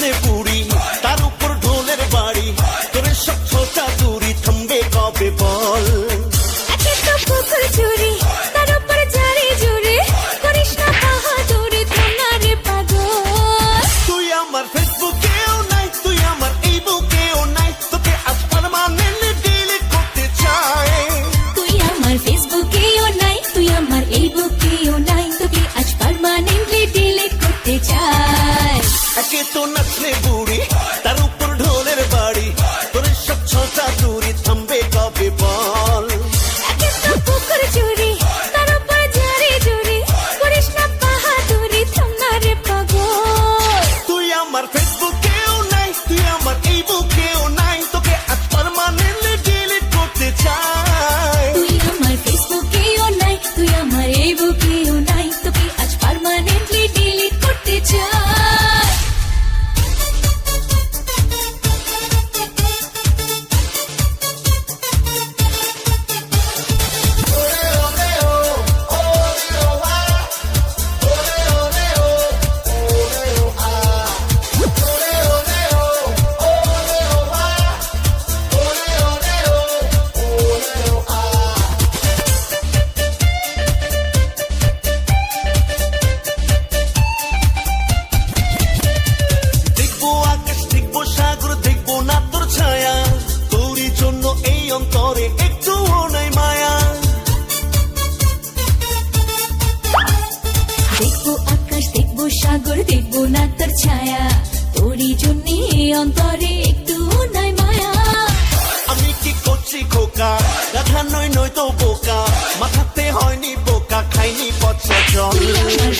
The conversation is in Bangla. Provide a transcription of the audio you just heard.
নাচলে বুড়ি তার উপর ঢোলের বাড়ি তোর সব ছোটা দূরি থামবে কবে বল চুরি তার উপর জারি জুড়ে করিস না বাহাদুরি থামনা রে পাগল তুই আমার ফেসবুকেও নাই তুই আমার এই বুকেও নাই তোকে আজ পার্মানেন্টলি ডিলিট করতে চাই তুই আমার ফেসবুকেও নাই তুই আমার এই বুকেও নাই তোকে আজ পার্মানেন্টলি ডিলিট করতে চাই একে তো নাচলে বুড়ি তার উপর ঢোলের বাড়ি তোর সব ছোটা দূরি থামবে কবে বল চুরি তার উপর জারি জুড়ে করিস না বাহাদুরি থামনা রে পাগল তুই আমার ফেসবুকেও নাই তুই আমার এই বুকেও নাই তোকে আজ পার্মানেন্টলি ডিলিট করতে চাই তুই আমার ফেসবুকেও নাই তুই আমার এই বুকেও নাই তোকে আজ পার্মানেন্টলি ডিলিট করতে চাই দেখবো আকাশ দেখবো সাগর দেখবো না তোর ছায়া তোরই জন্য এই অন্তরে একটুও নাই মায়া দেখবো আকাশ দেখবো সাগর দেখবো না তোর ছায়া তোরই জন্য অন্তরে একটু নাই মায়া আমি কি করছি খোকা গাধা নয় নয় তো বোকা মাথাতে হয়নি বোকা খাইনি পচা জল তুই আমার